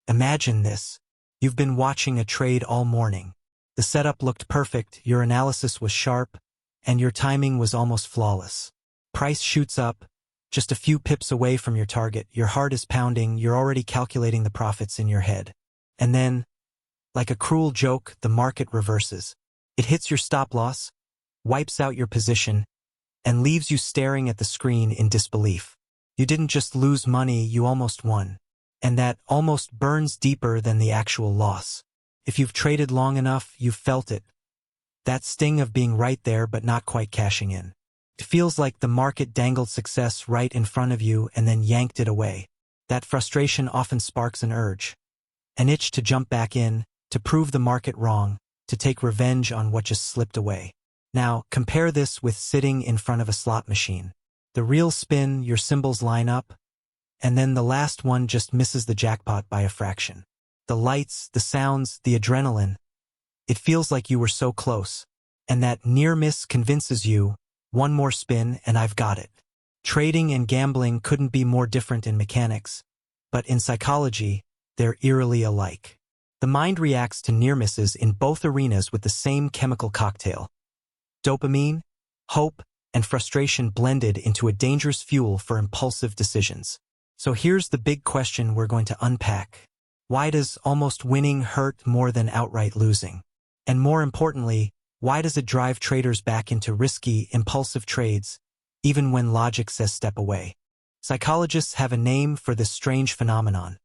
Imagine this. You've been watching a trade all morning. The setup looked perfect, your analysis was sharp, and your timing was almost flawless. Price shoots up, just a few pips away from your target, your heart is pounding, you're already calculating the profits in your head. And then, like a cruel joke, the market reverses. It hits your stop loss, wipes out your position, and leaves you staring at the screen in disbelief. You didn't just lose money, you almost won. And that almost burns deeper than the actual loss. If you've traded long enough, you've felt it. That sting of being right there but not quite cashing in. It feels like the market dangled success right in front of you and then yanked it away. That frustration often sparks an urge. An itch to jump back in, to prove the market wrong, to take revenge on what just slipped away. Now, compare this with sitting in front of a slot machine. The real spin, your symbols line up, and then the last one just misses the jackpot by a fraction. The lights, the sounds, the adrenaline. It feels like you were so close. And that near miss convinces you, one more spin and I've got it. Trading and gambling couldn't be more different in mechanics, but in psychology, they're eerily alike. The mind reacts to near misses in both arenas with the same chemical cocktail. Dopamine, hope, and frustration blended into a dangerous fuel for impulsive decisions. So here's the big question we're going to unpack. Why does almost winning hurt more than outright losing? And more importantly, why does it drive traders back into risky, impulsive trades, even when logic says step away? Psychologists have a name for this strange phenomenon.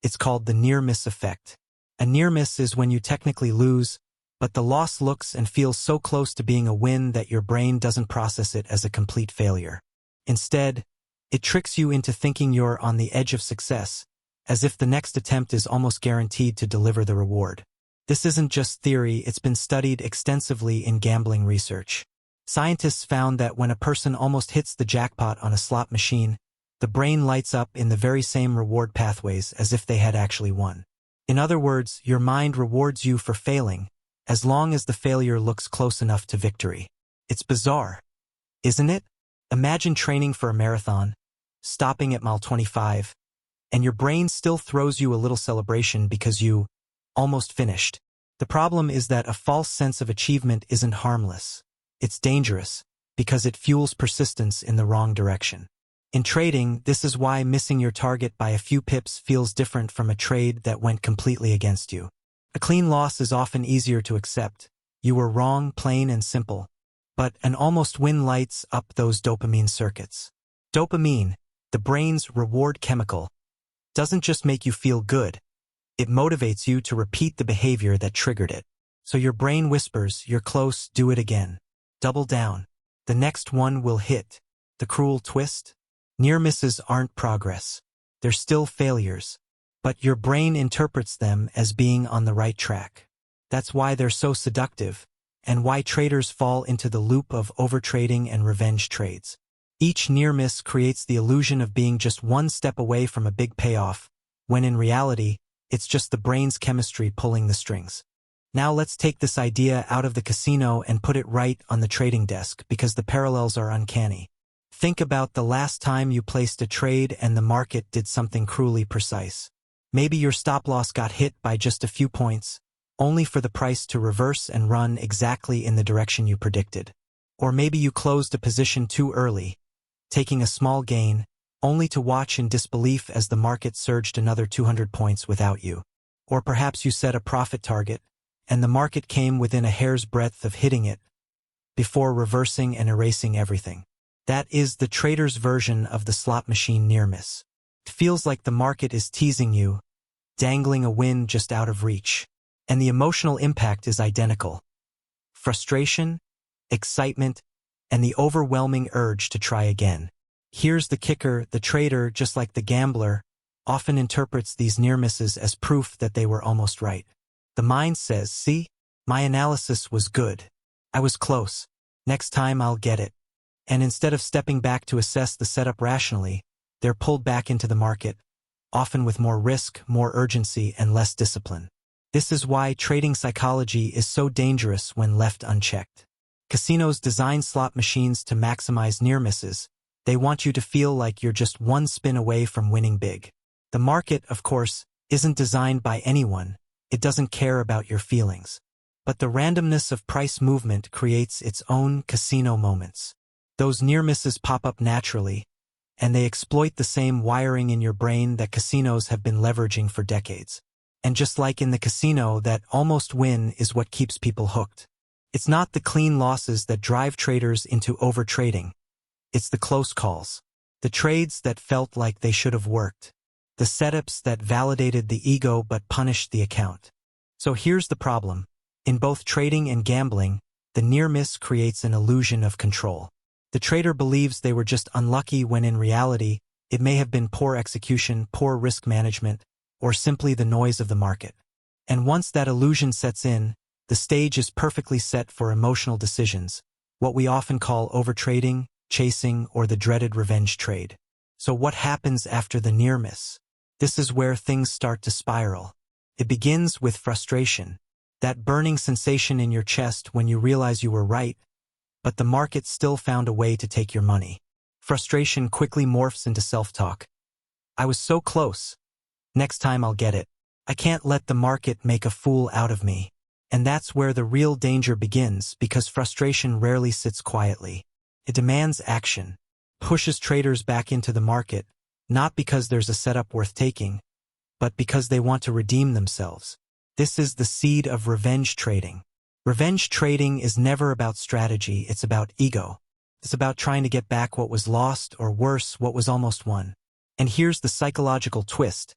It's called the near-miss effect. A near miss is when you technically lose, but the loss looks and feels so close to being a win that your brain doesn't process it as a complete failure. Instead, it tricks you into thinking you're on the edge of success, as if the next attempt is almost guaranteed to deliver the reward. This isn't just theory, it's been studied extensively in gambling research. Scientists found that when a person almost hits the jackpot on a slot machine, the brain lights up in the very same reward pathways as if they had actually won. In other words, your mind rewards you for failing, as long as the failure looks close enough to victory. It's bizarre, isn't it? Imagine training for a marathon, stopping at mile 25, and your brain still throws you a little celebration because you almost finished. The problem is that a false sense of achievement isn't harmless. It's dangerous, because it fuels persistence in the wrong direction. In trading, this is why missing your target by a few pips feels different from a trade that went completely against you. A clean loss is often easier to accept. You were wrong, plain and simple. But an almost win lights up those dopamine circuits. Dopamine, the brain's reward chemical, doesn't just make you feel good. It motivates you to repeat the behavior that triggered it. So your brain whispers, you're close, do it again. Double down. The next one will hit. The cruel twist? Near misses aren't progress. They're still failures. But your brain interprets them as being on the right track. That's why they're so seductive, and why traders fall into the loop of overtrading and revenge trades. Each near miss creates the illusion of being just one step away from a big payoff, when in reality, it's just the brain's chemistry pulling the strings. Now let's take this idea out of the casino and put it right on the trading desk, because the parallels are uncanny. Think about the last time you placed a trade and the market did something cruelly precise. Maybe your stop loss got hit by just a few points, only for the price to reverse and run exactly in the direction you predicted. Or maybe you closed a position too early, taking a small gain, only to watch in disbelief as the market surged another 200 points without you. Or perhaps you set a profit target, and the market came within a hair's breadth of hitting it, before reversing and erasing everything. That is the trader's version of the slot machine near miss. It feels like the market is teasing you, dangling a win just out of reach. And the emotional impact is identical. Frustration, excitement, and the overwhelming urge to try again. Here's the kicker, the trader, just like the gambler, often interprets these near misses as proof that they were almost right. The mind says, see, my analysis was good. I was close. Next time I'll get it. And instead of stepping back to assess the setup rationally, they're pulled back into the market, often with more risk, more urgency, and less discipline. This is why trading psychology is so dangerous when left unchecked. Casinos design slot machines to maximize near misses. They want you to feel like you're just one spin away from winning big. The market, of course, isn't designed by anyone. It doesn't care about your feelings. But the randomness of price movement creates its own casino moments. Those near misses pop up naturally, and they exploit the same wiring in your brain that casinos have been leveraging for decades. And just like in the casino, that almost win is what keeps people hooked. It's not the clean losses that drive traders into overtrading. It's the close calls. The trades that felt like they should have worked. The setups that validated the ego but punished the account. So here's the problem. In both trading and gambling, the near miss creates an illusion of control. The trader believes they were just unlucky when in reality, it may have been poor execution, poor risk management, or simply the noise of the market. And once that illusion sets in, the stage is perfectly set for emotional decisions, what we often call overtrading, chasing, or the dreaded revenge trade. So what happens after the near miss? This is where things start to spiral. It begins with frustration, that burning sensation in your chest when you realize you were right, but the market still found a way to take your money. Frustration quickly morphs into self-talk. I was so close. Next time I'll get it. I can't let the market make a fool out of me. And that's where the real danger begins, because frustration rarely sits quietly. It demands action, pushes traders back into the market, not because there's a setup worth taking, but because they want to redeem themselves. This is the seed of revenge trading. Revenge trading is never about strategy, it's about ego. It's about trying to get back what was lost, or worse, what was almost won. And here's the psychological twist.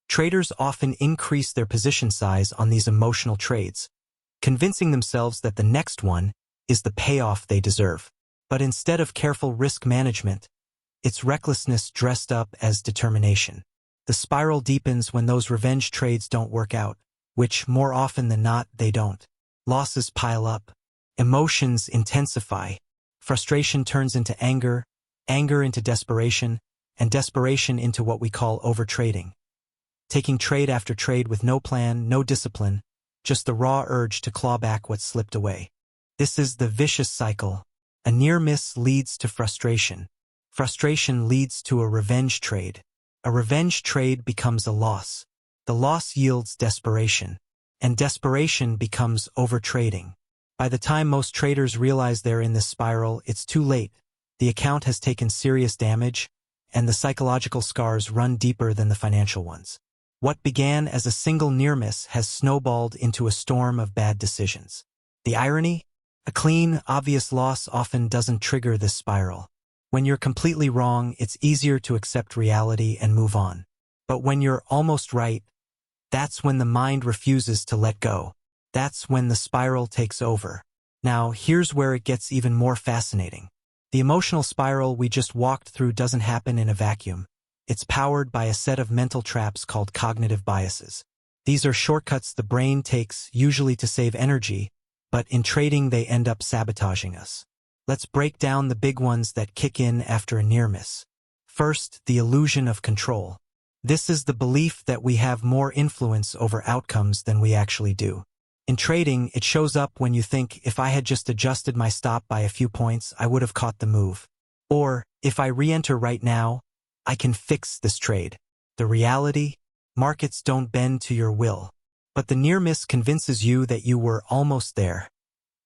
Traders often increase their position size on these emotional trades, convincing themselves that the next one is the payoff they deserve. But instead of careful risk management, it's recklessness dressed up as determination. The spiral deepens when those revenge trades don't work out, which, more often than not, they don't. Losses pile up. Emotions intensify. Frustration turns into anger, anger into desperation, and desperation into what we call overtrading. Taking trade after trade with no plan, no discipline, just the raw urge to claw back what slipped away. This is the vicious cycle. A near miss leads to frustration. Frustration leads to a revenge trade. A revenge trade becomes a loss. The loss yields desperation. And desperation becomes overtrading. By the time most traders realize they're in this spiral, it's too late. The account has taken serious damage, and the psychological scars run deeper than the financial ones. What began as a single near miss has snowballed into a storm of bad decisions. The irony? A clean, obvious loss often doesn't trigger this spiral. When you're completely wrong, it's easier to accept reality and move on. But when you're almost right, that's when the mind refuses to let go. That's when the spiral takes over. Now, here's where it gets even more fascinating. The emotional spiral we just walked through doesn't happen in a vacuum. It's powered by a set of mental traps called cognitive biases. These are shortcuts the brain takes, usually to save energy, but in trading they end up sabotaging us. Let's break down the big ones that kick in after a near miss. First, the illusion of control. This is the belief that we have more influence over outcomes than we actually do. In trading, it shows up when you think, if I had just adjusted my stop by a few points, I would have caught the move. Or, if I re-enter right now, I can fix this trade. The reality? Markets don't bend to your will. But the near miss convinces you that you were almost there.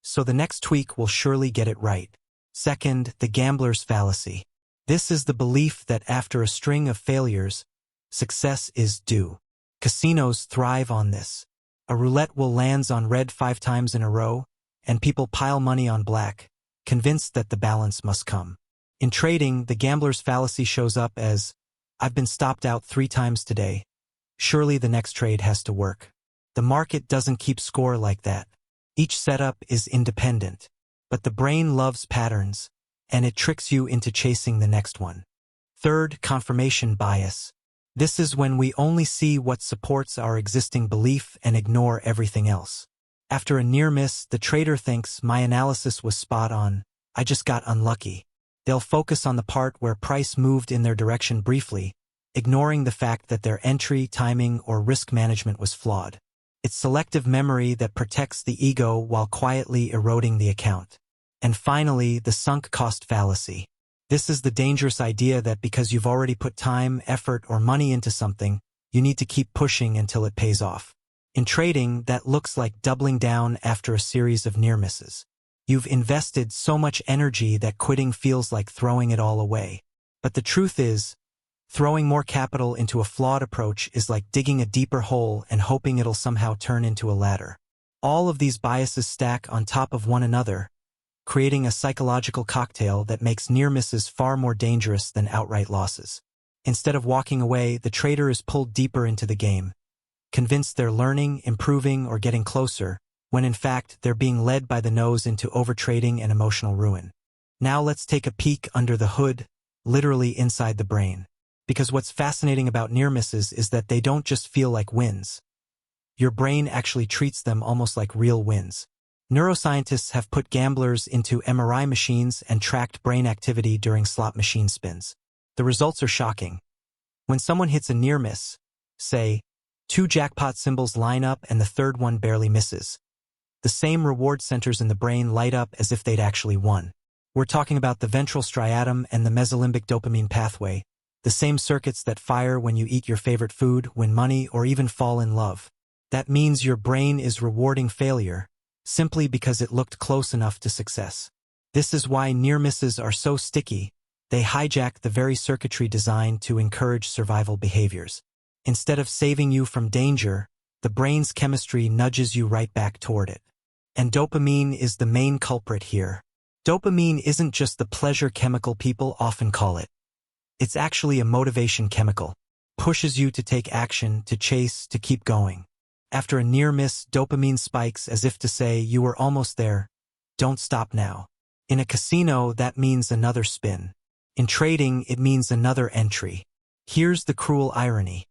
So the next tweak will surely get it right. Second, the gambler's fallacy. This is the belief that after a string of failures, success is due. Casinos thrive on this. A roulette will land on red 5 times in a row, and people pile money on black, convinced that the balance must come. In trading, the gambler's fallacy shows up as, I've been stopped out 3 times today. Surely the next trade has to work. The market doesn't keep score like that. Each setup is independent. But the brain loves patterns, and it tricks you into chasing the next one. Third, confirmation bias. This is when we only see what supports our existing belief and ignore everything else. After a near miss, the trader thinks, my analysis was spot on, I just got unlucky. They'll focus on the part where price moved in their direction briefly, ignoring the fact that their entry, timing, or risk management was flawed. It's selective memory that protects the ego while quietly eroding the account. And finally, the sunk cost fallacy. This is the dangerous idea that because you've already put time, effort, or money into something, you need to keep pushing until it pays off. In trading, that looks like doubling down after a series of near misses. You've invested so much energy that quitting feels like throwing it all away. But the truth is, throwing more capital into a flawed approach is like digging a deeper hole and hoping it'll somehow turn into a ladder. All of these biases stack on top of one another, creating a psychological cocktail that makes near misses far more dangerous than outright losses. Instead of walking away, the trader is pulled deeper into the game, convinced they're learning, improving, or getting closer, when in fact they're being led by the nose into overtrading and emotional ruin. Now let's take a peek under the hood, literally inside the brain. Because what's fascinating about near misses is that they don't just feel like wins. Your brain actually treats them almost like real wins. Neuroscientists have put gamblers into MRI machines and tracked brain activity during slot machine spins. The results are shocking. When someone hits a near miss, say, 2 jackpot symbols line up and the third one barely misses, the same reward centers in the brain light up as if they'd actually won. We're talking about the ventral striatum and the mesolimbic dopamine pathway, the same circuits that fire when you eat your favorite food, win money, or even fall in love. That means your brain is rewarding failure, simply because it looked close enough to success. This is why near misses are so sticky. They hijack the very circuitry designed to encourage survival behaviors. Instead of saving you from danger, the brain's chemistry nudges you right back toward it. And dopamine is the main culprit here. Dopamine isn't just the pleasure chemical people often call it. It's actually a motivation chemical. Pushes you to take action, to chase, to keep going. After a near miss, dopamine spikes as if to say you were almost there. Don't stop now. In a casino, that means another spin. In trading, it means another entry. Here's the cruel irony.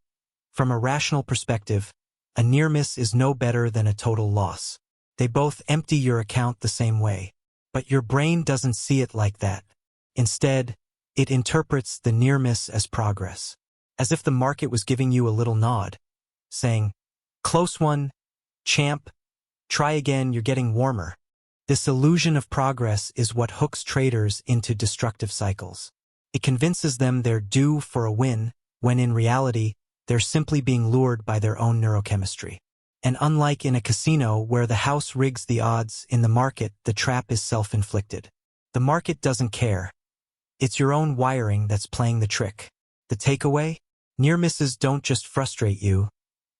From a rational perspective, a near miss is no better than a total loss. They both empty your account the same way. But your brain doesn't see it like that. Instead, it interprets the near miss as progress. As if the market was giving you a little nod, saying, "Close one, champ. Try again, you're getting warmer." This illusion of progress is what hooks traders into destructive cycles. It convinces them they're due for a win, when in reality, they're simply being lured by their own neurochemistry. And unlike in a casino where the house rigs the odds, in the market, the trap is self-inflicted. The market doesn't care. It's your own wiring that's playing the trick. The takeaway? Near misses don't just frustrate you,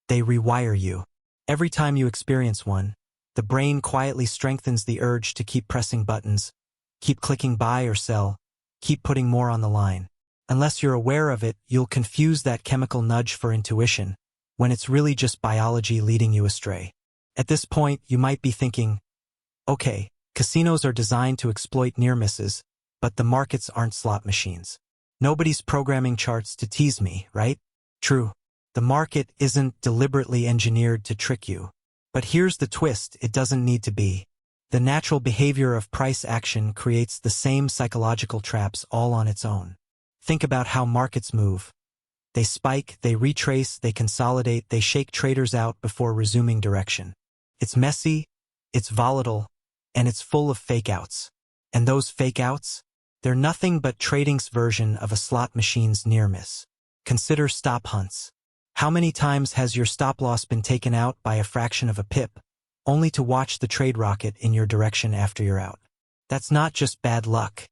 they rewire you. Every time you experience one, the brain quietly strengthens the urge to keep pressing buttons, keep clicking buy or sell, keep putting more on the line. Unless you're aware of it, you'll confuse that chemical nudge for intuition, when it's really just biology leading you astray. At this point, you might be thinking, okay, casinos are designed to exploit near misses, but the markets aren't slot machines. Nobody's programming charts to tease me, right? True. The market isn't deliberately engineered to trick you. But here's the twist, it doesn't need to be. The natural behavior of price action creates the same psychological traps all on its own. Think about how markets move. They spike, they retrace, they consolidate, they shake traders out before resuming direction. It's messy, it's volatile, and it's full of fake-outs. And those fake-outs? They're nothing but trading's version of a slot machine's near miss. Consider stop hunts. How many times has your stop loss been taken out by a fraction of a pip, only to watch the trade rocket in your direction after you're out? That's not just bad luck.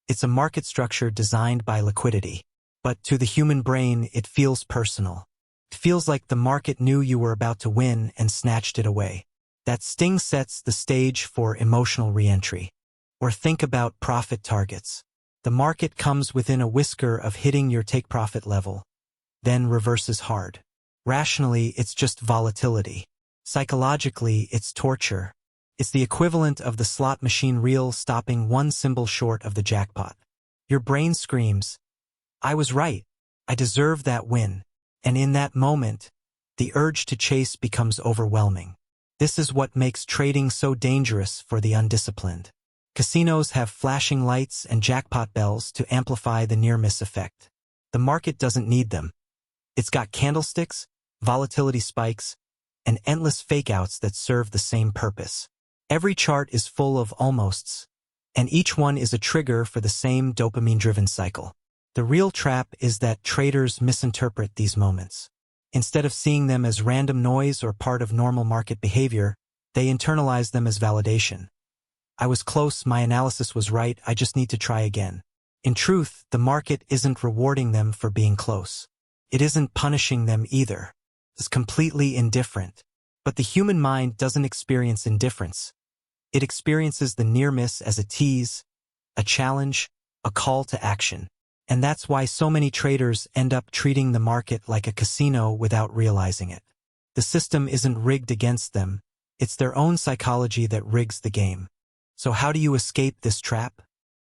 It's a market structure designed by liquidity. But to the human brain, it feels personal. It feels like the market knew you were about to win and snatched it away. That sting sets the stage for emotional re-entry. Or think about profit targets. The market comes within a whisker of hitting your take-profit level, then reverses hard. Rationally, it's just volatility. Psychologically, it's torture. It's the equivalent of the slot machine reel stopping one symbol short of the jackpot. Your brain screams, "I was right. I deserve that win." And in that moment, the urge to chase becomes overwhelming. This is what makes trading so dangerous for the undisciplined. Casinos have flashing lights and jackpot bells to amplify the near-miss effect. The market doesn't need them. It's got candlesticks, volatility spikes, and endless fake-outs that serve the same purpose. Every chart is full of almosts, and each one is a trigger for the same dopamine-driven cycle. The real trap is that traders misinterpret these moments. Instead of seeing them as random noise or part of normal market behavior, they internalize them as validation. I was close, my analysis was right, I just need to try again. In truth, the market isn't rewarding them for being close. It isn't punishing them either. It's completely indifferent. But the human mind doesn't experience indifference. It experiences the near miss as a tease, a challenge, a call to action. And that's why so many traders end up treating the market like a casino without realizing it. The system isn't rigged against them, it's their own psychology that rigs the game. So how do you escape this trap?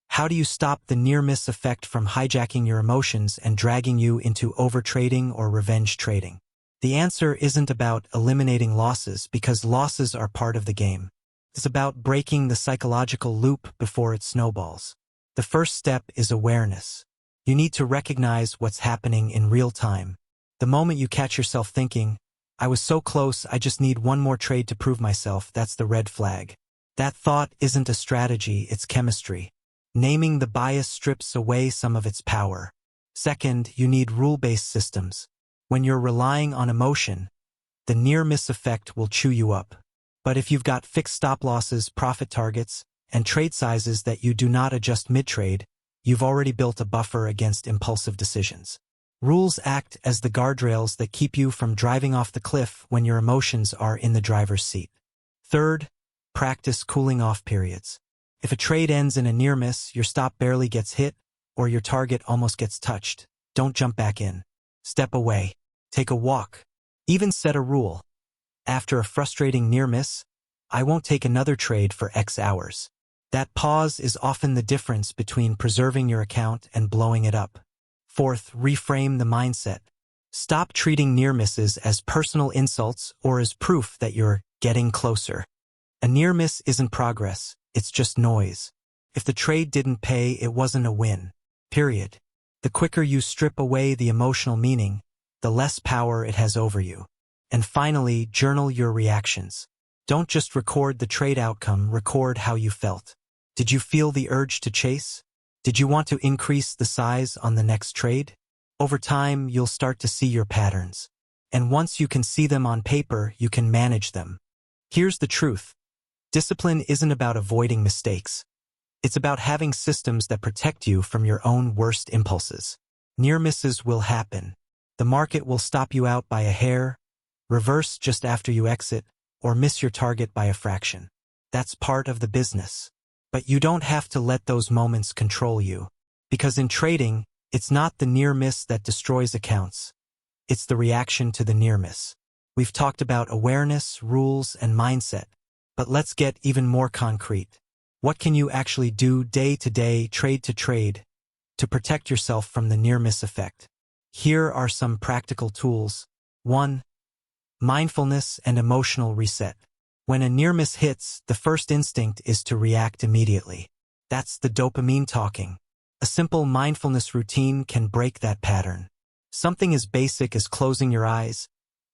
How do you stop the near-miss effect from hijacking your emotions and dragging you into overtrading or revenge trading? The answer isn't about eliminating losses because losses are part of the game. It's about breaking the psychological loop before it snowballs. The first step is awareness. You need to recognize what's happening in real time. The moment you catch yourself thinking, I was so close, I just need one more trade to prove myself, that's the red flag. That thought isn't a strategy, it's chemistry. Naming the bias strips away some of its power. Second, you need rule-based systems. When you're relying on emotion, the near-miss effect will chew you up. But if you've got fixed stop losses, profit targets, and trade sizes that you do not adjust mid-trade, you've already built a buffer against impulsive decisions. Rules act as the guardrails that keep you from driving off the cliff when your emotions are in the driver's seat. Third, practice cooling off periods. If a trade ends in a near miss, your stop barely gets hit, or your target almost gets touched, don't jump back in. Step away. Take a walk. Even set a rule. After a frustrating near miss, I won't take another trade for X hours. That pause is often the difference between preserving your account and blowing it up. Fourth, reframe the mindset. Stop treating near misses as personal insults or as proof that you're getting closer. A near miss isn't progress, it's just noise. If the trade didn't pay, it wasn't a win. Period. The quicker you strip away the emotional meaning, the less power it has over you. And finally, journal your reactions. Don't just record the trade outcome, record how you felt. Did you feel the urge to chase? Did you want to increase the size on the next trade? Over time, you'll start to see your patterns. And once you can see them on paper, you can manage them. Here's the truth. Discipline isn't about avoiding mistakes. It's about having systems that protect you from your own worst impulses. Near misses will happen. The market will stop you out by a hair, reverse just after you exit, or miss your target by a fraction. That's part of the business. But you don't have to let those moments control you. Because in trading, it's not the near miss that destroys accounts. It's the reaction to the near miss. We've talked about awareness, rules, and mindset. But let's get even more concrete. What can you actually do day to day, trade to trade, to protect yourself from the near miss effect? Here are some practical tools. 1. Mindfulness and emotional reset. When a near miss hits, the first instinct is to react immediately. That's the dopamine talking. A simple mindfulness routine can break that pattern. Something as basic as closing your eyes,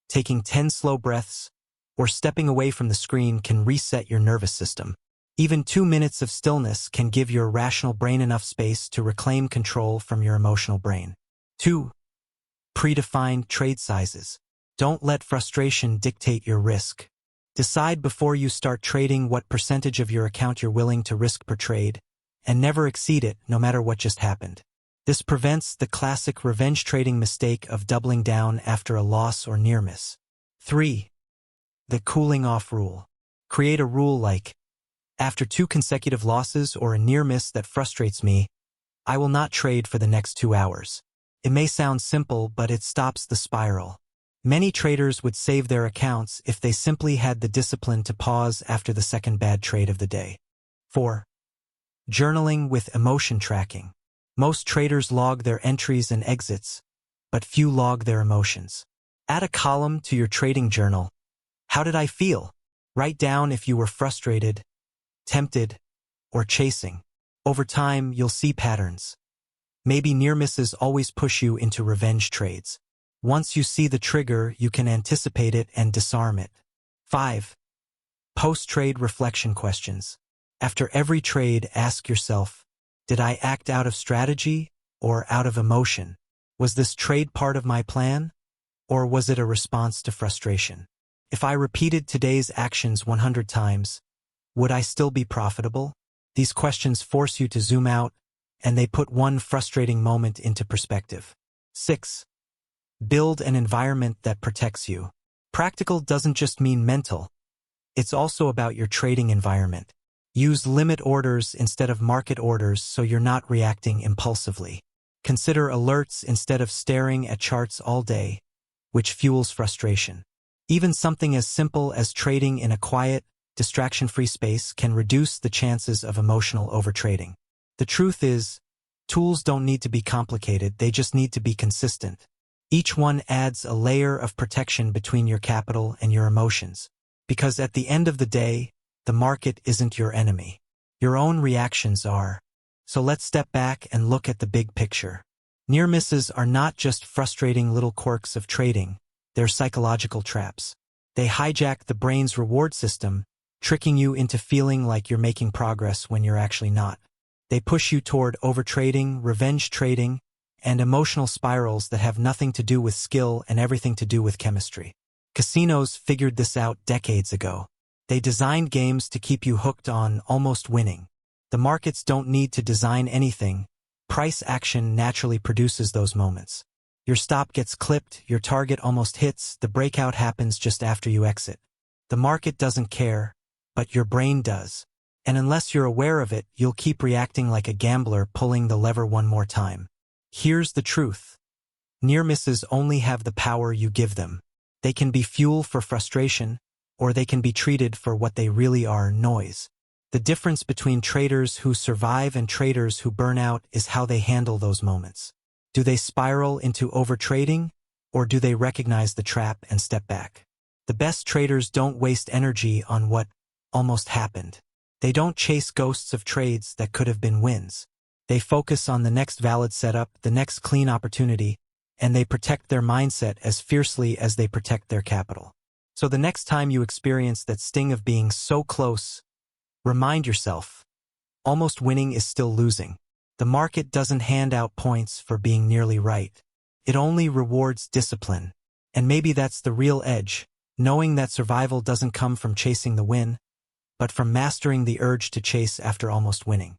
taking 10 slow breaths, or stepping away from the screen can reset your nervous system. Even 2 minutes of stillness can give your rational brain enough space to reclaim control from your emotional brain. 2. Predefined trade sizes. Don't let frustration dictate your risk. Decide before you start trading what percentage of your account you're willing to risk per trade, and never exceed it no matter what just happened. This prevents the classic revenge trading mistake of doubling down after a loss or near miss. 3. The cooling off rule. Create a rule like, after 2 consecutive losses or a near miss that frustrates me, I will not trade for the next 2 hours. It may sound simple, but it stops the spiral. Many traders would save their accounts if they simply had the discipline to pause after the second bad trade of the day. 4. Journaling with emotion tracking. Most traders log their entries and exits, but few log their emotions. Add a column to your trading journal. How did I feel? Write down if you were frustrated, tempted, or chasing. Over time, you'll see patterns. Maybe near misses always push you into revenge trades. Once you see the trigger, you can anticipate it and disarm it. 5. Post-trade reflection questions. After every trade, ask yourself, did I act out of strategy or out of emotion? Was this trade part of my plan? Or was it a response to frustration? If I repeated today's actions 100 times, would I still be profitable? These questions force you to zoom out, and they put one frustrating moment into perspective. 6. Build an environment that protects you. Practical doesn't just mean mental. It's also about your trading environment. Use limit orders instead of market orders so you're not reacting impulsively. Consider alerts instead of staring at charts all day, which fuels frustration. Even something as simple as trading in a quiet, distraction-free space can reduce the chances of emotional overtrading. The truth is, tools don't need to be complicated, they just need to be consistent. Each one adds a layer of protection between your capital and your emotions. Because at the end of the day, the market isn't your enemy. Your own reactions are. So let's step back and look at the big picture. Near misses are not just frustrating little quirks of trading, they're psychological traps. They hijack the brain's reward system, tricking you into feeling like you're making progress when you're actually not. They push you toward overtrading, revenge trading, and emotional spirals that have nothing to do with skill and everything to do with chemistry. Casinos figured this out decades ago. They designed games to keep you hooked on almost winning. The markets don't need to design anything. Price action naturally produces those moments. Your stop gets clipped, your target almost hits, the breakout happens just after you exit. The market doesn't care, but your brain does. And unless you're aware of it, you'll keep reacting like a gambler pulling the lever one more time. Here's the truth. Near misses only have the power you give them. They can be fuel for frustration, or they can be treated for what they really are, noise. The difference between traders who survive and traders who burn out is how they handle those moments. Do they spiral into overtrading, or do they recognize the trap and step back? The best traders don't waste energy on what almost happened. They don't chase ghosts of trades that could have been wins. They focus on the next valid setup, the next clean opportunity, and they protect their mindset as fiercely as they protect their capital. So the next time you experience that sting of being so close, remind yourself, almost winning is still losing. The market doesn't hand out points for being nearly right. It only rewards discipline. And maybe that's the real edge, knowing that survival doesn't come from chasing the win, but from mastering the urge to chase after almost winning.